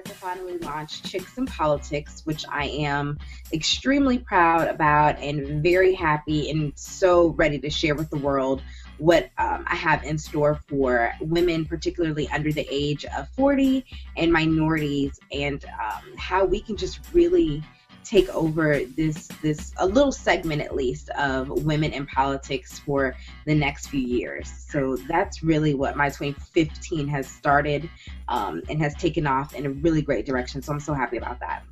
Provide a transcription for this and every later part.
excited to finally launch Chicks in Politics, which I am extremely proud about and very happy and so ready to share with the world what I have in store for women, particularly under the age of 40, and minorities, and how we can just really take over this a little segment at least of women in politics for the next few years. So that's really what my 2015 has started and has taken off in a really great direction. So I'm so happy about that.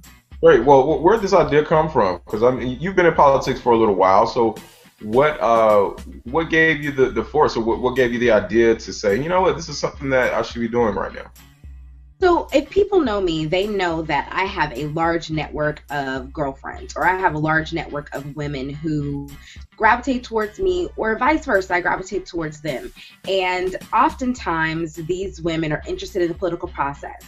Great. Well, where did this idea come from? Because I mean, you've been in politics for a little while. So what gave you the force, or what gave you the idea to say, you know what, this is something that I should be doing right now? So if people know me, they know that I have a large network of girlfriends, or I have a large network of women who gravitate towards me, or vice versa, I gravitate towards them. And oftentimes these women are interested in the political process.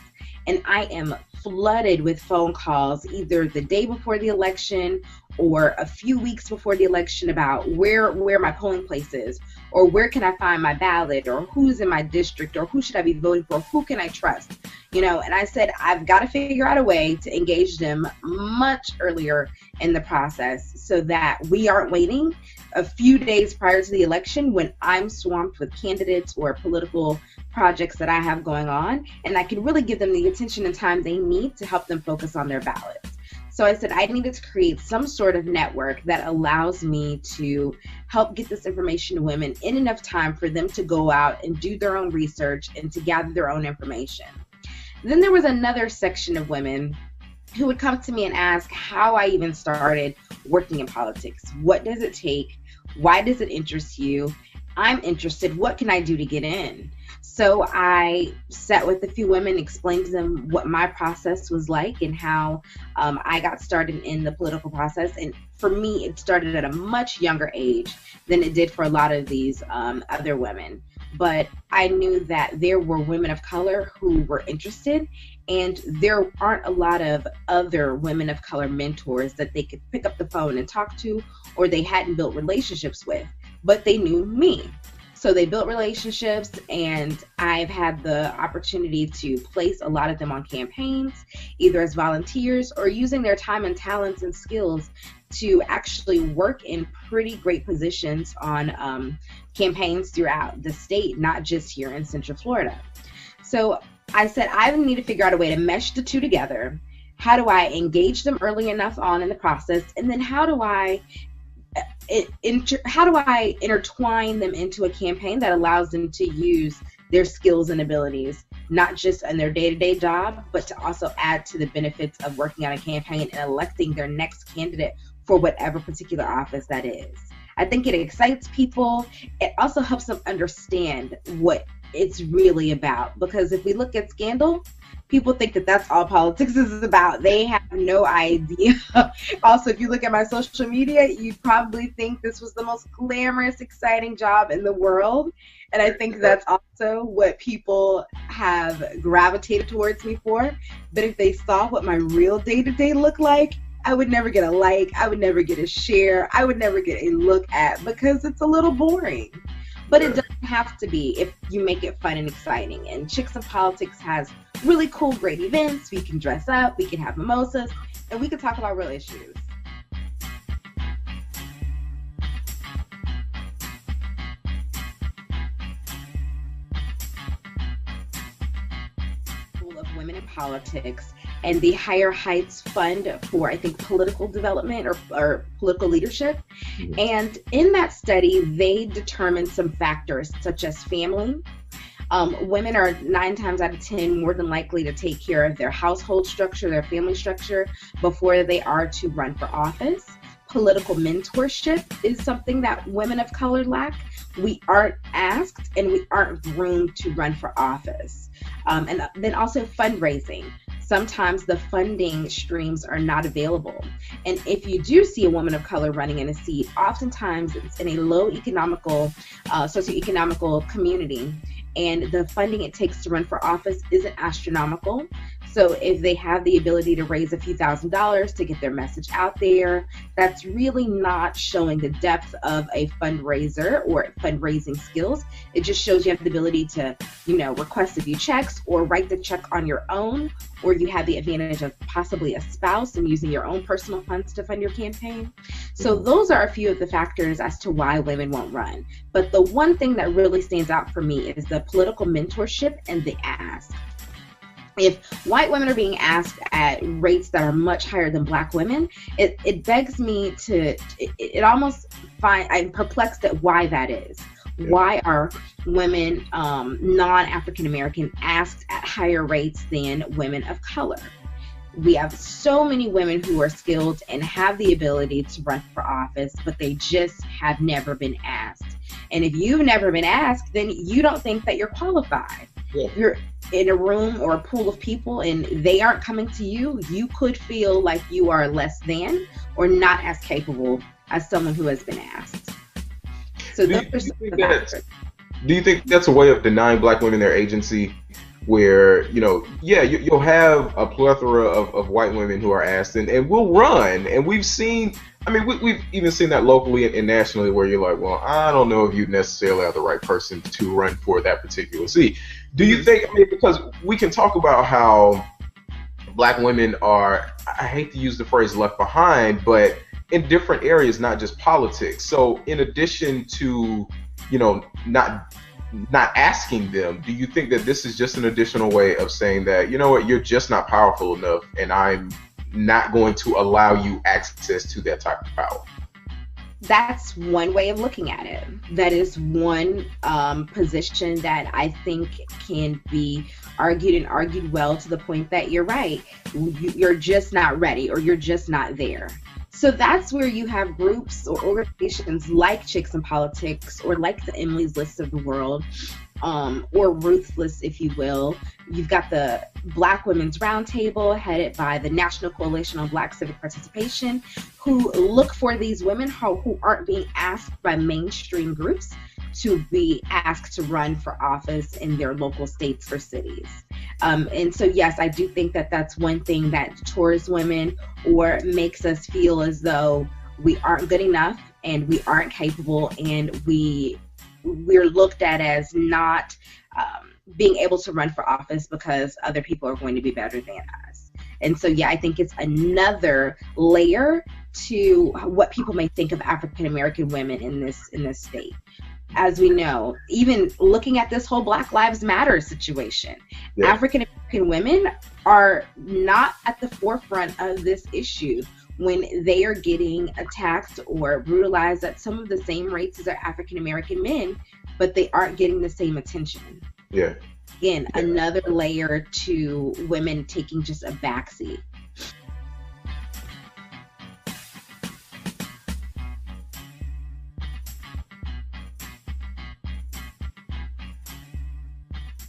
And I am flooded with phone calls either the day before the election or a few weeks before the election about where my polling place is, or where can I find my ballot, or who's in my district, or who should I be voting for, who can I trust, and I said I've got to figure out a way to engage them much earlier in the process so that we aren't waiting a few days prior to the election when I'm swamped with candidates or political projects that I have going on, and I can really give them the attention and time they need to help them focus on their ballots. So I said I needed to create some sort of network that allows me to help get this information to women in enough time for them to go out and do their own research and to gather their own information. Then there was another section of women who would come to me and ask how I even started working in politics. What does it take? Why does it interest you? I'm interested. What can I do to get in? So I sat with a few women, explained to them what my process was like and how I got started in the political process. And for me, it started at a much younger age than it did for a lot of these other women. But I knew that there were women of color who were interested, and there aren't a lot of other women of color mentors that they could pick up the phone and talk to, or they hadn't built relationships with, but they knew me. So they built relationships, and I've had the opportunity to place a lot of them on campaigns, either as volunteers or using their time and talents and skills to actually work in pretty great positions on campaigns throughout the state, not just here in Central Florida. So I said I need to figure out a way to mesh the two together. How do I engage them early enough on in the process? And then how do I intertwine them into a campaign that allows them to use their skills and abilities, not just in their day-to-day job, but to also add to the benefits of working on a campaign and electing their next candidate for whatever particular office that is. I think it excites people. It also helps them understand what it's really about, because if we look at scandal, people think that that's all politics is about. They have no idea. Also, if you look at my social media, you'd probably think this was the most glamorous, exciting job in the world. And I think that's also what people have gravitated towards me for. But if they saw what my real day-to-day looked like, I would never get a like, I would never get a share, I would never get a look at, because it's a little boring. But it doesn't have to be if you make it fun and exciting. And Chicks in Politics has really cool, great events. We can dress up, we can have mimosas, and we can talk about real issues. Of Women in Politics and the Higher Heights Fund for, I think, political development or political leadership. Mm-hmm. And in that study, they determined some factors such as family. Women are 9 times out of 10 more than likely to take care of their household structure, their family structure, before they are to run for office. Political mentorship is something that women of color lack. We aren't asked and we aren't groomed to run for office. And then also fundraising. Sometimes the funding streams are not available. And if you do see a woman of color running in a seat, oftentimes it's in a low socioeconomical community, and the funding it takes to run for office isn't astronomical. So if they have the ability to raise a few $1,000s to get their message out there, that's really not showing the depth of a fundraiser or fundraising skills. It just shows you have the ability to, request a few checks or write the check on your own, or you have the advantage of possibly a spouse and using your own personal funds to fund your campaign. So those are a few of the factors as to why women won't run. But the one thing that really stands out for me is the political mentorship and the ask. If white women are being asked at rates that are much higher than black women, it begs me to, it almost I'm perplexed at why that is. Yeah. Why are women, non-African American, asked at higher rates than women of color? We have so many women who are skilled and have the ability to run for office, but they just have never been asked. And if you've never been asked, then you don't think that you're qualified. Yeah. You're in a room or a pool of people and they aren't coming to you, you could feel like you are less than or not as capable as someone who has been asked. So do you think that's a way of denying black women their agency, where, you'll have a plethora of white women who are asked and will run, and we've seen, we've even seen that locally and nationally, where you're like, well, I don't know if you necessarily are the right person to run for that particular seat. Do you think, because we can talk about how black women are, I hate to use the phrase left behind, but in different areas, not just politics. So in addition to, not asking them, do you think that this is just an additional way of saying that, you know what, you're just not powerful enough and I'm not going to allow you access to that type of power? That's one way of looking at it. That is one position that I think can be argued and argued well, to the point that you're right. You're just not ready, or you're just not there. So that's where you have groups or organizations like Chicks in Politics, or like the Emily's List of the world, or Ruthless, if you will. You've got the Black Women's Roundtable, headed by the National Coalition on Black Civic Participation, who look for these women who aren't being asked by mainstream groups to be asked to run for office in their local states or cities. And so, yes, I do think that that's one thing that deters women, or makes us feel as though we aren't good enough and we aren't capable, and we're looked at as not being able to run for office because other people are going to be better than us. And so, yeah, I think it's another layer to what people may think of African American women in this state. As we know, even looking at this whole Black Lives Matter situation, yeah, African American women are not at the forefront of this issue when they are getting attacked or brutalized at some of the same rates as our African American men, but they aren't getting the same attention. Yeah. Again, another layer to women taking just a backseat.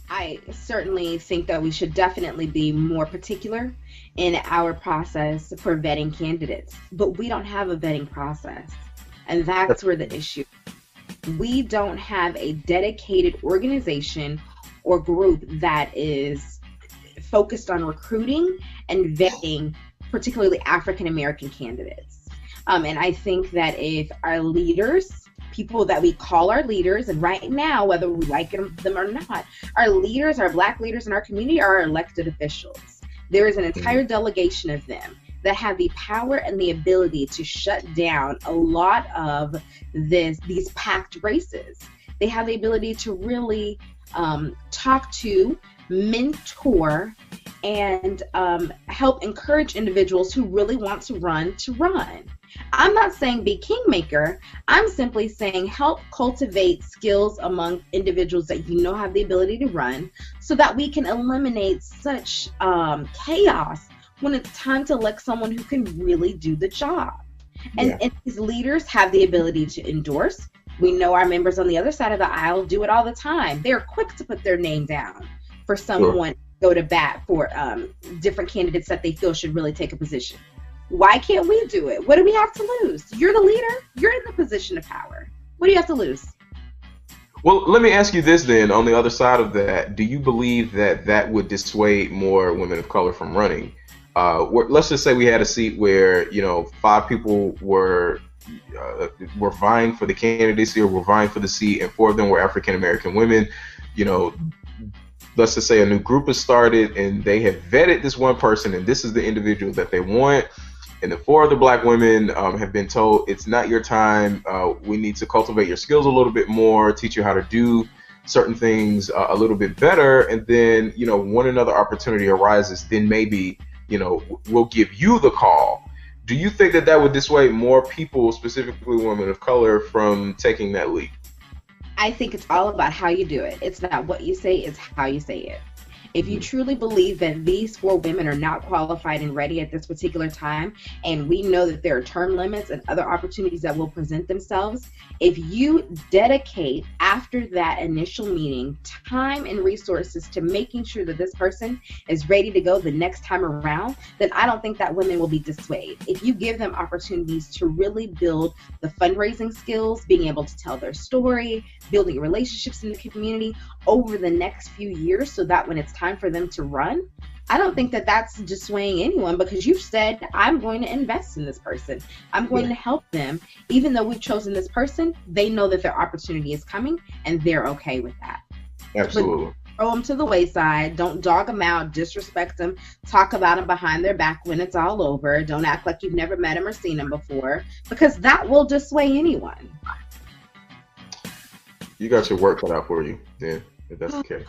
I certainly think that we should definitely be more particular in our process for vetting candidates, but we don't have a vetting process, and that's where the issue. We don't have a dedicated organization or group that is focused on recruiting and vetting, particularly African American candidates. And I think that if our leaders, people that we call our leaders, and right now, whether we like them or not, our leaders, our Black leaders in our community, are our elected officials. There is an entire delegation of them that have the power and the ability to shut down a lot of these packed races. They have the ability to really talk to, mentor, and help encourage individuals who really want to run. I'm not saying be kingmaker. I'm simply saying help cultivate skills among individuals that you know have the ability to run, so that we can eliminate such chaos when it's time to elect someone who can really do the job. And these leaders have the ability to endorse. We know our members on the other side of the aisle do it all the time. They're quick to put their name down for someone, go to bat for different candidates that they feel should really take a position. Why can't we do it? What do we have to lose? You're the leader. You're in the position of power. What do you have to lose? Well, let me ask you this then. On the other side of that, do you believe that that would dissuade more women of color from running? Let's just say we had a seat where 5 people were vying for the candidacy or were vying for the seat, and 4 of them were African American women. let's just say a new group has started and they have vetted this one person and this is the individual that they want, and the 4 other black women have been told it's not your time, we need to cultivate your skills a little bit more, teach you how to do certain things a little bit better, and then, you know, when another opportunity arises, then maybe, you know, we'll give you the call. Do you think that that would dissuade more people, specifically women of color, from taking that leap? I think it's all about how you do it. It's not what you say, it's how you say it. If you truly believe that these 4 women are not qualified and ready at this particular time, and we know that there are term limits and other opportunities that will present themselves, if you dedicate after that initial meeting time and resources to making sure that this person is ready to go the next time around, then I don't think that women will be dissuaded. If you give them opportunities to really build the fundraising skills, being able to tell their story, building relationships in the community over the next few years, so that when it's time for them to run, I don't think that that's dissuading anyone, because you've said, I'm going to invest in this person. I'm going to help them. Even though we've chosen this person, they know that their opportunity is coming and they're okay with that. Absolutely. But throw them to the wayside. Don't dog them out, disrespect them, talk about them behind their back when it's all over. Don't act like you've never met them or seen them before, because that will dissuade anyone. You got your work cut out for you, then, if that's the case.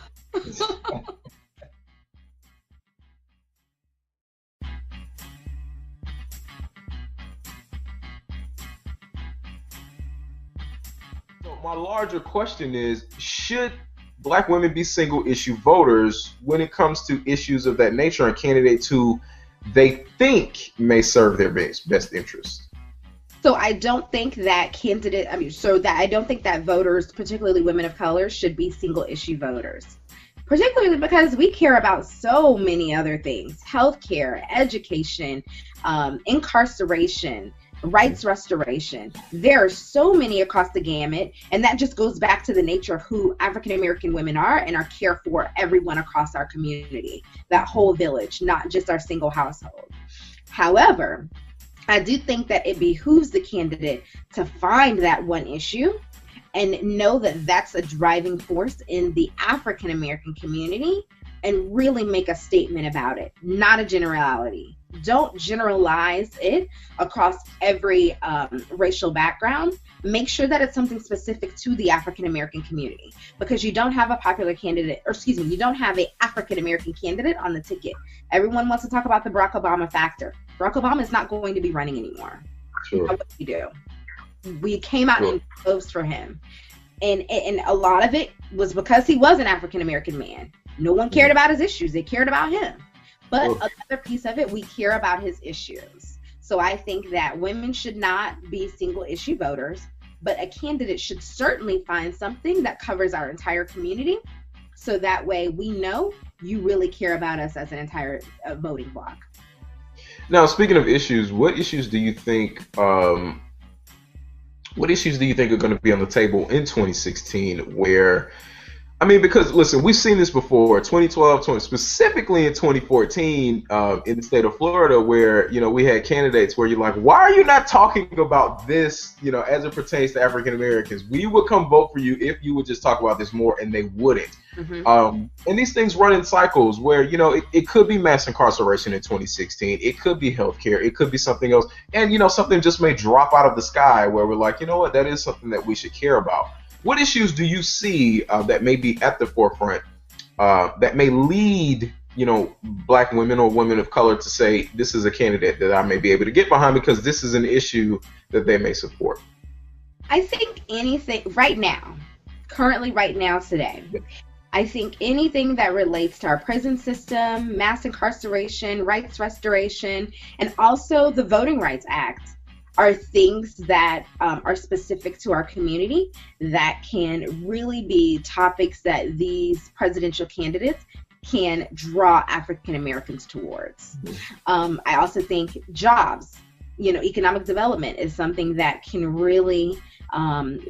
So my larger question is, should black women be single issue voters when it comes to issues of that nature and candidates who they think may serve their best interest? So I don't think that I don't think that voters, particularly women of color, should be single issue voters. Particularly because we care about so many other things: healthcare, education, incarceration, rights restoration. There are so many across the gamut, and that just goes back to the nature of who African American women are and our care for everyone across our community, that whole village, not just our single household. However, I do think that it behooves the candidate to find that one issue and know that that's a driving force in the African American community and really make a statement about it, not a generality. Don't generalize it across every racial background. Make sure that it's something specific to the African American community, because you don't have a popular candidate, or excuse me, you don't have an African American candidate on the ticket. Everyone wants to talk about the Barack Obama factor. Barack Obama is not going to be running anymore. Sure. What do you do? We came out in droves for him. And a lot of it was because he was an African American man. No one cared about his issues. They cared about him. But another piece of it, we care about his issues. So I think that women should not be single issue voters, but a candidate should certainly find something that covers our entire community, so that way we know you really care about us as an entire voting bloc. Now, speaking of issues, what issues do you think are going to be on the table in 2016 where, I mean, because listen, we've seen this before, 2012, specifically in 2014 in the state of Florida, where, you know, we had candidates where you're like, why are you not talking about this, you know, as it pertains to African Americans? We would come vote for you if you would just talk about this more, and they wouldn't. And these things run in cycles where, you know, it could be mass incarceration in 2016. It could be healthcare. It could be something else. And, you know, something just may drop out of the sky where we're like, you know what, that is something that we should care about. What issues do you see that may be at the forefront that may lead, you know, black women or women of color to say, this is a candidate that I may be able to get behind because this is an issue that they may support? I think anything right now, today, I think anything that relates to our prison system, mass incarceration, rights restoration, and also the Voting Rights Act are things that are specific to our community that can really be topics that these presidential candidates can draw African Americans towards. I also think jobs, you know, economic development is something that can really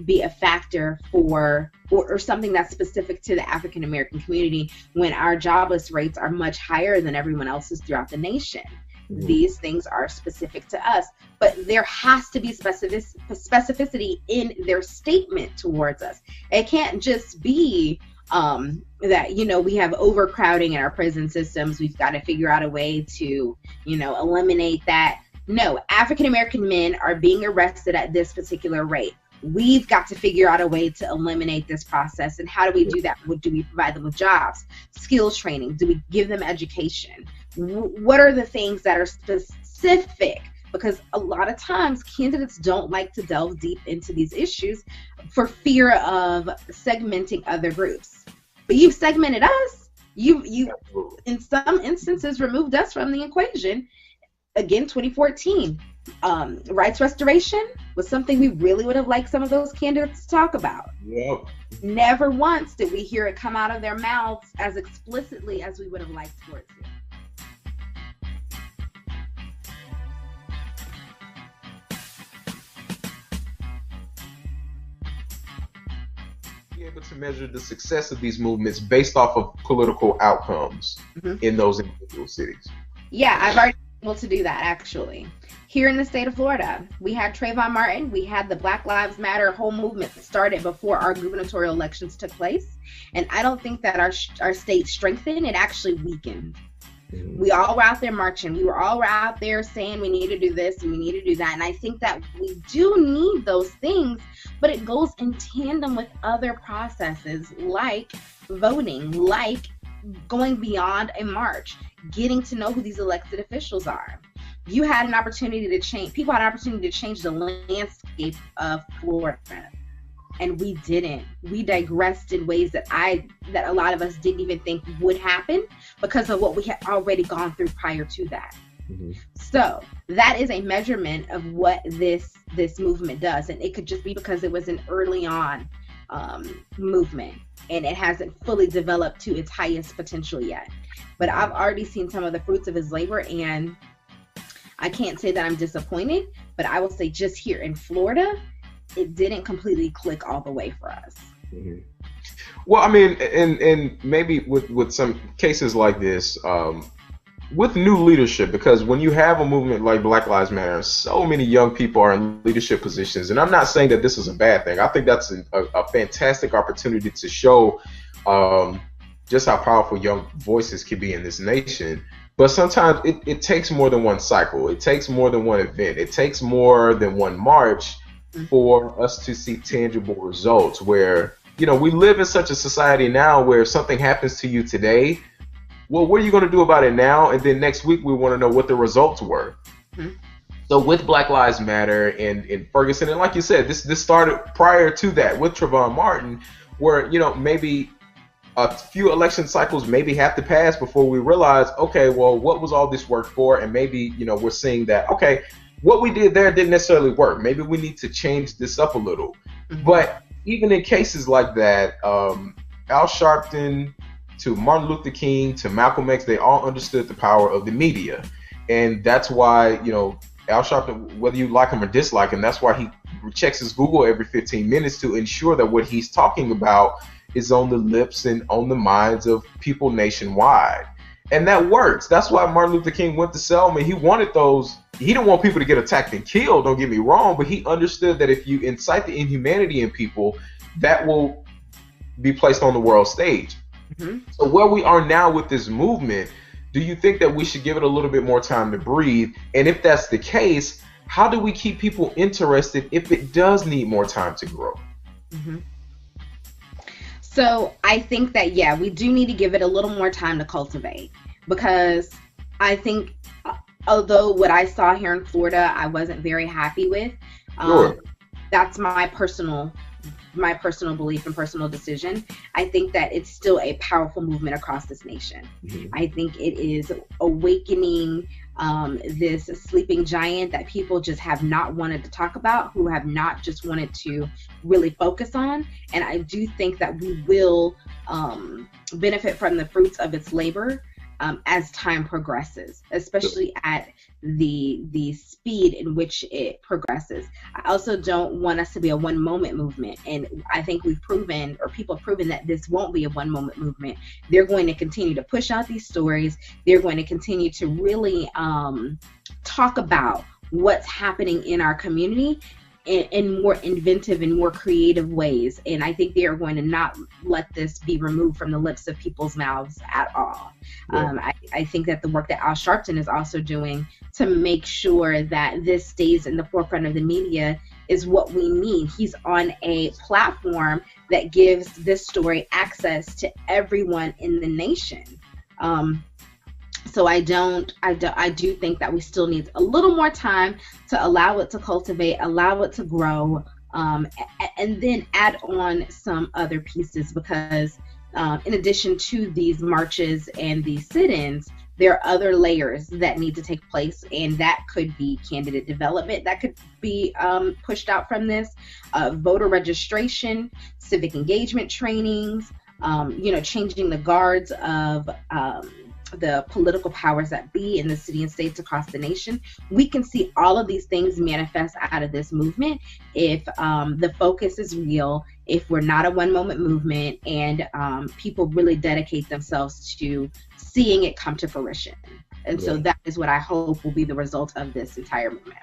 be a factor for, or something that's specific to the African American community when our jobless rates are much higher than everyone else's throughout the nation. These things are specific to us, but there has to be specificity in their statement towards us. It can't just be, that, we have overcrowding in our prison systems. We've got to figure out a way to, eliminate that. No, African American men are being arrested at this particular rate. We've got to figure out a way to eliminate this process. And how do we do that? Do we provide them with jobs, skills training? Do we give them education? What are the things that are specific? Because a lot of times candidates don't like to delve deep into these issues for fear of segmenting other groups. But you've segmented us. You in some instances removed us from the equation. Again, 2014, rights restoration was something we really would have liked some of those candidates to talk about. Yep. Never once did we hear it come out of their mouths as explicitly as we would have liked for it to. Able to measure the success of these movements based off of political outcomes in those individual cities. Yeah, I've already been able to do that, actually. Here in the state of Florida, we had Trayvon Martin. We had the Black Lives Matter whole movement that started before our gubernatorial elections took place. And I don't think that our state strengthened. It actually weakened. We all were out there marching. We were all out there saying we need to do this and we need to do that. And I think that we do need those things, but it goes in tandem with other processes like voting, like going beyond a march, getting to know who these elected officials are. You had an opportunity to change, people had an opportunity to change the landscape of Florida. And we didn't. We digressed in ways that a lot of us didn't even think would happen because of what we had already gone through prior to that. So that is a measurement of what this movement does. And it could just be because it was an early on movement and it hasn't fully developed to its highest potential yet. But I've already seen some of the fruits of his labor, and I can't say that I'm disappointed, but I will say just here in Florida, it didn't completely click all the way for us. Well, I mean, and maybe with some cases like this, with new leadership, because when you have a movement like Black Lives Matter, so many young people are in leadership positions, and I'm not saying that this is a bad thing. I think that's a fantastic opportunity to show just how powerful young voices can be in this nation. But sometimes it takes more than one cycle. It takes more than one event. It takes more than one march for us to see tangible results, where, we live in such a society now where something happens to you today, well, what are you going to do about it now? And then next week we want to know what the results were. So with Black Lives Matter and Ferguson, and like you said, this started prior to that with Trayvon Martin, where, maybe a few election cycles maybe have to pass before we realize, okay, well, what was all this work for? And maybe, we're seeing that, okay, what we did there didn't necessarily work. Maybe we need to change this up a little. But even in cases like that, Al Sharpton to Martin Luther King to Malcolm X, they all understood the power of the media. And that's why, Al Sharpton, whether you like him or dislike him, that's why he checks his Google every 15 minutes to ensure that what he's talking about is on the lips and on the minds of people nationwide. And that works. That's why Martin Luther King went to Selma. He wanted those. He didn't want people to get attacked and killed, don't get me wrong, but he understood that if you incite the inhumanity in people, that will be placed on the world stage. So where we are now with this movement, do you think that we should give it a little bit more time to breathe? And if that's the case, how do we keep people interested if it does need more time to grow? So I think that, yeah, we do need to give it a little more time to cultivate, because I think although what I saw here in Florida I wasn't very happy with, that's my personal belief and personal decision. I think that it's still a powerful movement across this nation. I think it is awakening this sleeping giant that people just have not wanted to talk about, who have not just wanted to really focus on. And I do think that we will benefit from the fruits of its labor as time progresses, especially at the speed in which it progresses. I also don't want us to be a one moment movement, and I think we've proven, or people have proven, that this won't be a one moment movement. They're going to continue to push out these stories. They're going to continue to really talk about what's happening in our community, in more inventive and more creative ways. And I think they are going to not let this be removed from the lips of people's mouths at all. Yeah. I think that the work that Al Sharpton is also doing to make sure that this stays in the forefront of the media is what we need. He's on a platform that gives this story access to everyone in the nation. So I do think that we still need a little more time to allow it to cultivate, allow it to grow, and then add on some other pieces, because in addition to these marches and these sit-ins, there are other layers that need to take place, and that could be candidate development that could be pushed out from this, voter registration, civic engagement trainings, changing the guards of the political powers that be in the city and states across the nation. We can see all of these things manifest out of this movement if the focus is real, if we're not a one-moment movement, and people really dedicate themselves to seeing it come to fruition. And so that is what I hope will be the result of this entire movement.